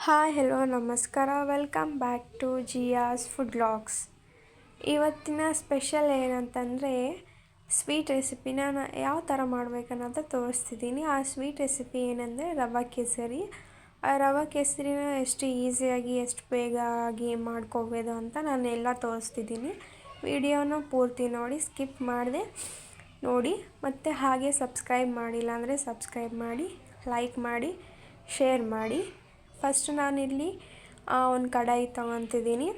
Hi hello ನಮಸ್ಕಾರ, welcome back to Jiya's food vlogs. ಇವತ್ತಿನ special ಏನಂತಂದರೆ ಸ್ವೀಟ್ ರೆಸಿಪಿನ ಯಾವ ಥರ ಮಾಡಬೇಕನ್ನೋದು ತೋರಿಸ್ತಿದ್ದೀನಿ. ಆ ಸ್ವೀಟ್ ರೆಸಿಪಿ ಏನಂದರೆ ರವೆ ಕೇಸರಿ. ಆ ರವೆ ಕೇಸರಿನ ಎಷ್ಟು ಈಸಿಯಾಗಿ ಎಷ್ಟು ಬೇಗ ಆಗಿ ಮಾಡ್ಕೋಬೋದು ಅಂತ ನಾನು ಎಲ್ಲ ತೋರಿಸ್ತಿದ್ದೀನಿ. ವಿಡಿಯೋನ ಪೂರ್ತಿ ನೋಡಿ, ಸ್ಕಿಪ್ ಮಾಡದೆ ನೋಡಿ. ಮತ್ತು ಹಾಗೆ ಸಬ್ಸ್ಕ್ರೈಬ್ ಮಾಡಿಲ್ಲ ಅಂದರೆ ಸಬ್ಸ್ಕ್ರೈಬ್ ಮಾಡಿ, ಲೈಕ್ ಮಾಡಿ, ಶೇರ್ ಮಾಡಿ. ಫಸ್ಟ್ ನಾನಿಲ್ಲಿ ಒಂದು ಕಡಾಯಿ ತೊಗೊತಿದ್ದೀನಿ.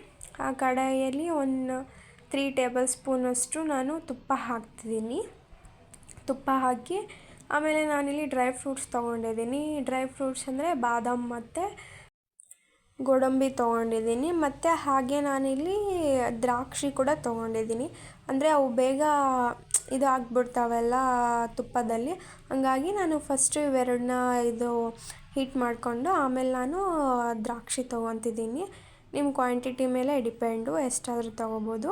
ಆ ಕಡಾಯಿಯಲ್ಲಿ ಒಂದು 3 ಟೇಬಲ್ ಸ್ಪೂನಷ್ಟು ನಾನು ತುಪ್ಪ ಹಾಕ್ತಿದ್ದೀನಿ. ತುಪ್ಪ ಹಾಕಿ ಆಮೇಲೆ ನಾನಿಲ್ಲಿ ಡ್ರೈ ಫ್ರೂಟ್ಸ್ ತೊಗೊಂಡಿದ್ದೀನಿ. ಡ್ರೈ ಫ್ರೂಟ್ಸ್ ಅಂದರೆ ಬಾದಾಮ್ ಮತ್ತು ಗೋಡಂಬಿ ತೊಗೊಂಡಿದ್ದೀನಿ. ಮತ್ತು ಹಾಗೆ ನಾನಿಲ್ಲಿ ದ್ರಾಕ್ಷಿ ಕೂಡ ತೊಗೊಂಡಿದ್ದೀನಿ. ಅಂದರೆ ಅವು ಬೇಗ ಇದು ಆಗಿಬಿಡ್ತಾವೆಲ್ಲ ತುಪ್ಪದಲ್ಲಿ. ಹಂಗಾಗಿ ನಾನು ಫಸ್ಟು ಇವೆರಡನ್ನ ಹೀಟ್ ಮಾಡಿಕೊಂಡು ಆಮೇಲೆ ನಾನು ದ್ರಾಕ್ಷಿ ತೊಗೊತಿದ್ದೀನಿ. ನಿಮ್ಮ ಕ್ವಾಂಟಿಟಿ ಮೇಲೆ ಡಿಪೆಂಡು, ಎಷ್ಟಾದರೂ ತೊಗೋಬೋದು.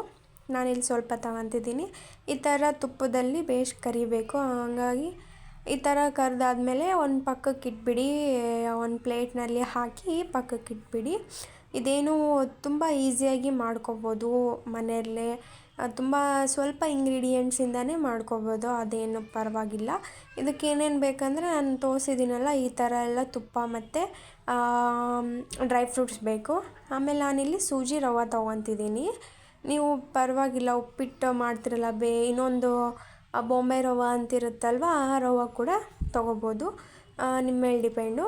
ನಾನಿಲ್ಲಿ ಸ್ವಲ್ಪ ತೊಗೊತಿದ್ದೀನಿ. ಈ ಥರ ತುಪ್ಪದಲ್ಲಿ ಬೇಸ್ ಕರಿಬೇಕು. ಹಂಗಾಗಿ ಈ ಥರ ಕರೆದಾದ್ಮೇಲೆ ಒಂದು ಪಕ್ಕಕ್ಕೆ ಇಟ್ಬಿಡಿ. ಒಂದು ಪ್ಲೇಟ್ನಲ್ಲಿ ಹಾಕಿ ಪಕ್ಕಕ್ಕೆ ಇಟ್ಬಿಡಿ. ಇದೇನು ತುಂಬ ಈಸಿಯಾಗಿ ಮಾಡ್ಕೋಬೋದು ಮನೆಯಲ್ಲೇ. ತುಂಬ ಸ್ವಲ್ಪ ಇಂಗ್ರೀಡಿಯೆಂಟ್ಸಿಂದನೇ ಮಾಡ್ಕೋಬೋದು, ಅದೇನು ಪರವಾಗಿಲ್ಲ. ಇದಕ್ಕೆ ಏನೇನು ಬೇಕಂದರೆ ನಾನು ತೋರಿಸಿದ್ದೀನಲ್ಲ, ಈ ಥರ ಎಲ್ಲ ತುಪ್ಪ ಮತ್ತು ಡ್ರೈ ಫ್ರೂಟ್ಸ್ ಬೇಕು. ಆಮೇಲೆ ನಾನಿಲ್ಲಿ ಸೂಜಿ ರವೆ ತೊಗೊತಿದ್ದೀನಿ. ನೀವು ಪರವಾಗಿಲ್ಲ ಉಪ್ಪಿಟ್ಟು ಮಾಡ್ತಿರಲ್ಲ, ಇನ್ನೊಂದು ಬಾಂಬೆ ರವೆ ಅಂತಿರುತ್ತಲ್ವ, ಆ ರವೆ ಕೂಡ ತೊಗೋಬೋದು, ನಿಮ್ಮ ಮೇಲೆ ಡಿಪೆಂಡು.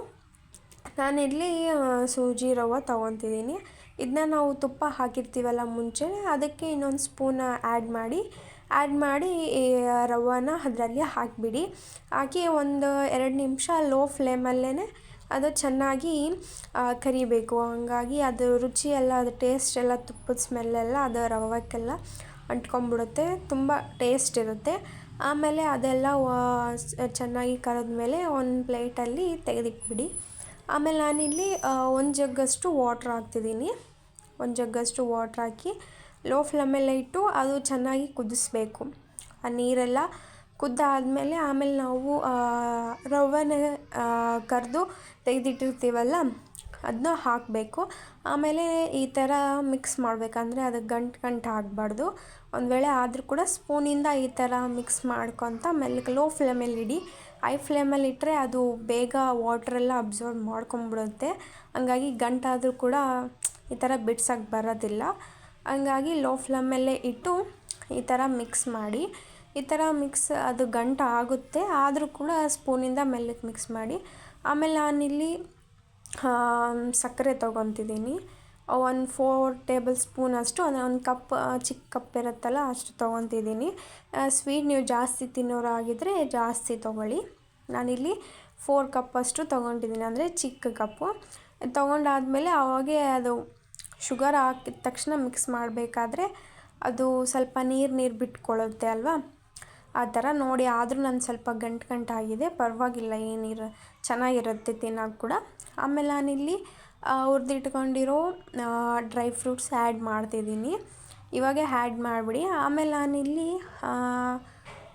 ನಾನಿಲ್ಲಿ ಸೂಜಿ ರವೆ ತೊಗೊತಿದ್ದೀನಿ. ಇದನ್ನ ನಾವು ತುಪ್ಪ ಹಾಕಿರ್ತೀವಲ್ಲ ಮುಂಚೆ, ಅದಕ್ಕೆ ಇನ್ನೊಂದು ಸ್ಪೂನ್ ಆ್ಯಡ್ ಮಾಡಿ ಈ ರವೆನ ಅದರಲ್ಲಿ ಹಾಕಿಬಿಡಿ. ಹಾಕಿ ಒಂದು 2 ನಿಮಿಷ ಲೋ ಫ್ಲೇಮಲ್ಲೇ ಅದು ಚೆನ್ನಾಗಿ ಕರಿಬೇಕು. ಹಂಗಾಗಿ ಅದು ರುಚಿ ಎಲ್ಲ, ಅದು ಟೇಸ್ಟ್ ಎಲ್ಲ, ತುಪ್ಪದ ಸ್ಮೆಲ್ಲೆಲ್ಲ ಅದು ರವೆಕ್ಕೆಲ್ಲ ಅಂಟ್ಕೊಂಡ್ಬಿಡುತ್ತೆ, ತುಂಬ ಟೇಸ್ಟ್ ಇರುತ್ತೆ. ಆಮೇಲೆ ಅದೆಲ್ಲ ಚೆನ್ನಾಗಿ ಕರೆದ್ಮೇಲೆ ಒಂದು ಪ್ಲೇಟಲ್ಲಿ ತೆಗೆದಿಟ್ಬಿಡಿ. ಆಮೇಲೆ ನಾನಿಲ್ಲಿ ಒಂದು ಜಗ್ಗಷ್ಟು ವಾಟ್ರ್ ಹಾಕ್ತಿದ್ದೀನಿ. ಒಂದು ಜಗ್ಗಷ್ಟು ವಾಟ್ರ್ ಹಾಕಿ ಲೋ ಫ್ಲೇಮಲ್ಲೇ ಇಟ್ಟು ಅದು ಚೆನ್ನಾಗಿ ಕುದಿಸ್ಬೇಕು. ಆ ನೀರೆಲ್ಲ ಕುದ್ದಾದಮೇಲೆ ಆಮೇಲೆ ನಾವು ರವೆನ ಕರೆದು ತೆಗೆದಿಟ್ಟಿರ್ತೀವಲ್ಲ, ಅದನ್ನ ಹಾಕಬೇಕು. ಆಮೇಲೆ ಈ ಥರ ಮಿಕ್ಸ್ ಮಾಡಬೇಕಂದ್ರೆ ಅದು ಗಂಟು ಆಗಬಾರ್ದು. ಒಂದು ವೇಳೆ ಆದರೂ ಕೂಡ ಸ್ಪೂನಿಂದ ಈ ಥರ ಮಿಕ್ಸ್ ಮಾಡ್ಕೊತ ಮೆಲ್ಲಗೆ ಲೋ ಫ್ಲೇಮಲ್ಲಿ ಇಡಿ. ಹೈ ಫ್ಲೇಮಲ್ಲಿ ಇಟ್ಟರೆ ಅದು ಬೇಗ ವಾಟ್ರೆಲ್ಲ ಅಬ್ಸರ್ವ್ ಮಾಡ್ಕೊಂಬಿಡುತ್ತೆ. ಹಂಗಾಗಿ ಗಂಟಾದರೂ ಕೂಡ ಈ ಥರ ಬಿಡ್ಸೋಕ್ಕೆ ಬರೋದಿಲ್ಲ. ಹಂಗಾಗಿ ಲೋ ಫ್ಲೇಮಲ್ಲೇ ಇಟ್ಟು ಈ ಥರ ಮಿಕ್ಸ್ ಮಾಡಿ. ಈ ಥರ ಅದು ಗಂಟು ಆಗುತ್ತೆ, ಆದರೂ ಕೂಡ ಸ್ಪೂನಿಂದ ಮೆಲ್ಲಗೆ ಮಿಕ್ಸ್ ಮಾಡಿ. ಆಮೇಲೆ ನಾನಿಲ್ಲಿ ಸಕ್ಕರೆ ತೊಗೊತಿದ್ದೀನಿ. ಒಂದು 4 ಟೇಬಲ್ ಸ್ಪೂನ್ ಅಷ್ಟು, ಒಂದು ಕಪ್, ಚಿಕ್ಕ ಕಪ್ ಇರುತ್ತಲ್ಲ ಅಷ್ಟು ತೊಗೊತಿದ್ದೀನಿ. ಸ್ವೀಟ್ ನೀವು ಜಾಸ್ತಿ ತಿನ್ನೋರಾಗಿದ್ದರೆ ಜಾಸ್ತಿ ತೊಗೊಳ್ಳಿ. ನಾನಿಲ್ಲಿ 4 ಕಪ್ಪಷ್ಟು ತೊಗೊಂಡಿದ್ದೀನಿ, ಅಂದರೆ ಚಿಕ್ಕ ಕಪ್ಪು. ತೊಗೊಂಡಾದ್ಮೇಲೆ ಅವಾಗೇ ಅದು ಶುಗರ್ ಹಾಕಿದ ತಕ್ಷಣ ಮಿಕ್ಸ್ ಮಾಡಬೇಕಾದ್ರೆ ಅದು ಸ್ವಲ್ಪ ನೀರು ಬಿಟ್ಕೊಳ್ಳುತ್ತೆ ಅಲ್ವಾ, ಆ ಥರ ನೋಡಿ. ಆದರೂ ನಾನು ಸ್ವಲ್ಪ ಗಂಟಾಗಿದೆ, ಪರವಾಗಿಲ್ಲ, ಏನಿರ ಚೆನ್ನಾಗಿರುತ್ತೆ ತಿನ್ನೋಕೆ ಕೂಡ. ಆಮೇಲೆ ನಾನಿಲ್ಲಿ ಹುರಿದಿಟ್ಕೊಂಡಿರೋ ಡ್ರೈ ಫ್ರೂಟ್ಸ್ ಆ್ಯಡ್ ಮಾಡ್ತಿದ್ದೀನಿ. ಇವಾಗ ಆ್ಯಡ್ ಮಾಡಿಬಿಡಿ. ಆಮೇಲೆ ನಾನಿಲ್ಲಿ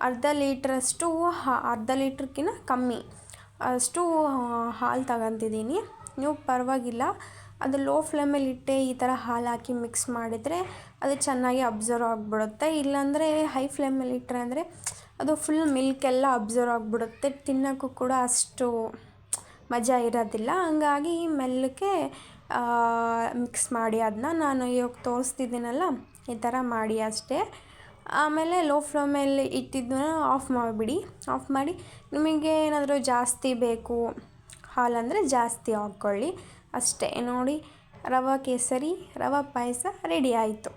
ಅರ್ಧ ಲೀಟ್ರ್ಕಿಂತ ಕಮ್ಮಿ ಅಷ್ಟು ಹಾಲು ತಗೊತಿದ್ದೀನಿ. ನೀವು ಪರವಾಗಿಲ್ಲ, ಅದು ಲೋ ಫ್ಲೇಮಲ್ಲಿ ಇಟ್ಟೆ ಈ ಥರ ಹಾಲು ಹಾಕಿ ಮಿಕ್ಸ್ ಮಾಡಿದರೆ ಅದು ಚೆನ್ನಾಗಿ ಅಬ್ಸರ್ವ್ ಆಗಿಬಿಡುತ್ತೆ. ಇಲ್ಲಾಂದರೆ ಹೈ ಫ್ಲೇಮಲ್ಲಿ ಇಟ್ಟರೆ ಅಂದರೆ ಅದು ಫುಲ್ ಮಿಲ್ಕೆಲ್ಲ ಅಬ್ಸರ್ವ್ ಆಗಿಬಿಡುತ್ತೆ, ತಿನ್ನೋಕ್ಕೂ ಕೂಡ ಅಷ್ಟು ಮಜಾ ಇರೋದಿಲ್ಲ. ಹಂಗಾಗಿ ಮೆಲ್ಲಕ್ಕೆ ಮಿಕ್ಸ್ ಮಾಡಿ. ಅದನ್ನ ನಾನು ಇವಾಗ ತೋರಿಸ್ತಿದ್ದೀನಲ್ಲ, ಈ ಥರ ಮಾಡಿ ಅಷ್ಟೇ. ಆಮೇಲೆ ಲೋ ಫ್ಲೇಮಲ್ಲಿ ಇಟ್ಟಿದ್ದನ್ನ ಆಫ್ ಮಾಡಿಬಿಡಿ. ಆಫ್ ಮಾಡಿ ನಿಮಗೆ ಏನಾದರೂ ಜಾಸ್ತಿ ಬೇಕು ಹಾಲಂದರೆ ಜಾಸ್ತಿ ಹಾಕ್ಕೊಳ್ಳಿ ಅಷ್ಟೇ. ನೋಡಿ, ರವೆ ಕೇಸರಿ, ರವೆ ಪಾಯಸ ರೆಡಿ ಆಯಿತು.